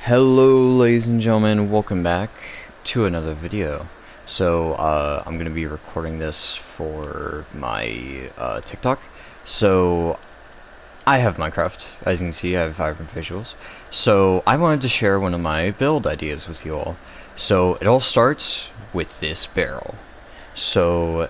Hello ladies and gentlemen, welcome back to another video. I'm going to be recording this for my TikTok. So I have Minecraft, as you can see I have vibrant visuals. So I wanted to share one of my build ideas with you all. So it all starts with this barrel. So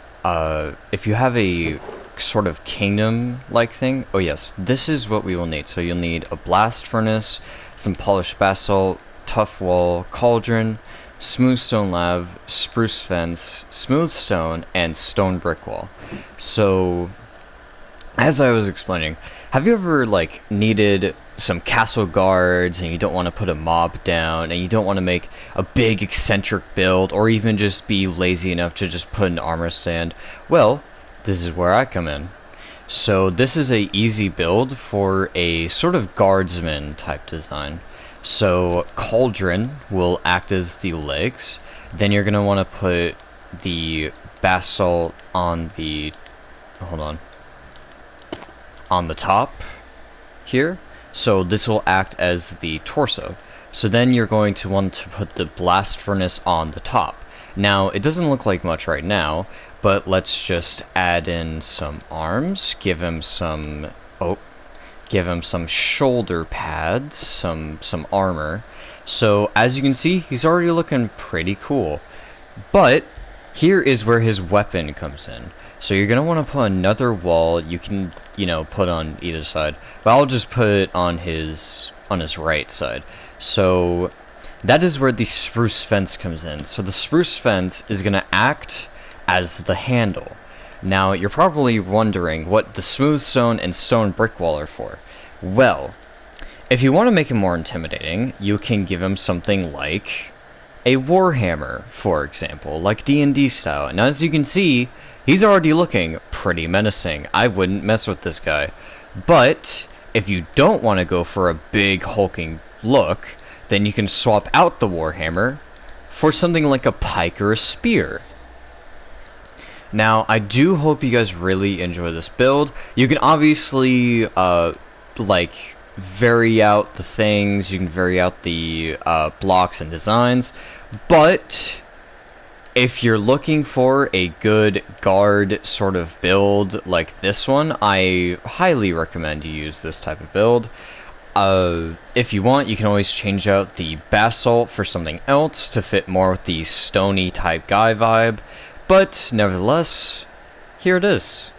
if you have a sort of kingdom-like thing, oh yes, this is what we will need. So you'll need a blast furnace, some polished basalt, tough wall, cauldron, smooth stone lab, spruce fence, smooth stone, and stone brick wall. So, as I was explaining, have you ever needed some castle guards and you don't want to put a mob down and you don't want to make a big eccentric build or even just be lazy enough to just put an armor stand? Well, this is where I come in. So this is a easy build for a sort of guardsman type design. So cauldron will act as the legs. Then you're gonna want to put the basalt on the on the top here. So this will act as the torso. So then you're going to want to put the blast furnace on the top. Now it doesn't look like much right now, but let's just add in some arms, give him some shoulder pads, some armor. So as you can see, he's already looking pretty cool. But here is where his weapon comes in. So you're gonna want to put another wall. You can, put on either side, but I'll just put it on his right side. So that is where the spruce fence comes in. So the spruce fence is gonna act as the handle. Now you're probably wondering what the smooth stone and stone brick wall are for. Well, if you want to make him more intimidating, you can give him something like a warhammer, for example, like D&D style. And as you can see, he's already looking pretty menacing. I wouldn't mess with this guy. But if you don't want to go for a big hulking look, then you can swap out the warhammer for something like a pike or a spear. Now, I do hope you guys really enjoy this build. You can obviously, vary out the things. You can vary out the blocks and designs. But if you're looking for a good guard sort of build like this one, I highly recommend you use this type of build. If you want, you can always change out the basalt for something else to fit more with the stony type guy vibe. But nevertheless, here it is.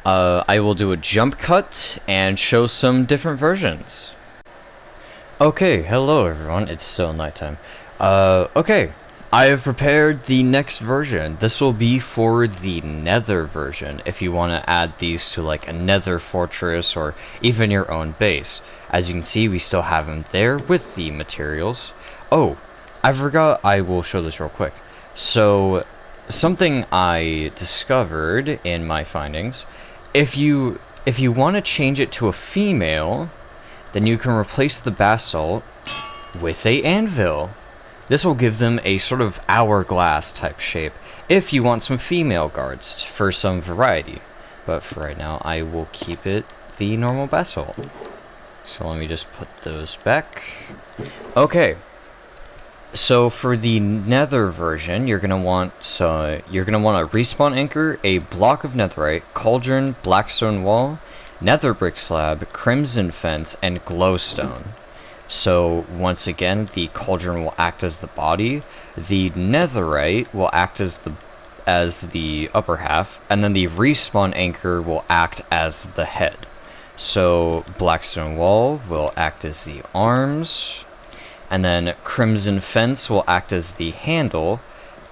I will do a jump cut and show some different versions. Okay, hello everyone, it's still nighttime. Okay, I have prepared the next version. This will be for the nether version, if you want to add these to like a nether fortress or even your own base. As you can see, we still have them there with the materials. Oh, I forgot, I will show this real quick. So, something I discovered in my findings, if you want to change it to a female, then you can replace the basalt with a anvil. This will give them a sort of hourglass type shape if you want some female guards for some variety. But for right now, I will keep it the normal basalt. So let me just put those back. Okay. So for the nether version, you're gonna want a respawn anchor, a block of netherite, cauldron, blackstone wall, nether brick slab, crimson fence, and glowstone. So once again, the cauldron will act as the body, the netherite will act as the upper half, and then the respawn anchor will act as the head. So blackstone wall will act as the arms. And then Crimson Fence will act as the handle,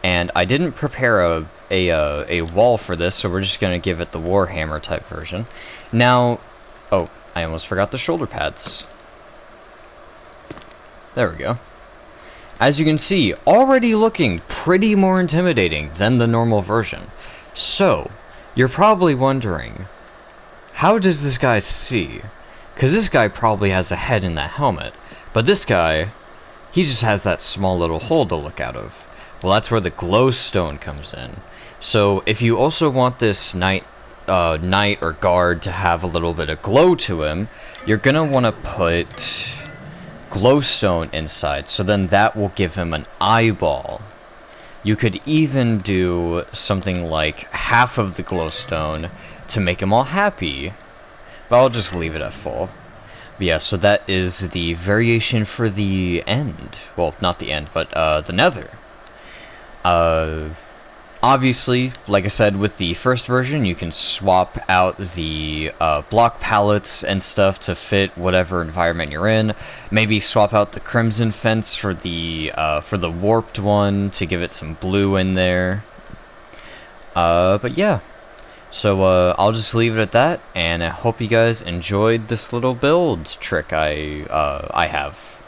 and I didn't prepare a wall for this, so we're just going to give it the Warhammer type version. Now, oh, I almost forgot the shoulder pads. There we go. As you can see, already looking pretty more intimidating than the normal version. So, you're probably wondering, how does this guy see? Because this guy probably has a head in that helmet, but this guy, he just has that small little hole to look out of. Well, that's where the glowstone comes in. So if you also want this knight or guard to have a little bit of glow to him, you're gonna want to put glowstone inside, so then that will give him an eyeball. You could even do something like half of the glowstone to make him all happy. But I'll just leave it at full. But yeah, so that is the variation for the end. Well, not the end, but the nether. Obviously, like I said, with the first version, you can swap out the block palettes and stuff to fit whatever environment you're in. Maybe swap out the crimson fence for the warped one to give it some blue in there. But yeah, so I'll just leave it at that, and I hope you guys enjoyed this little build trick I have.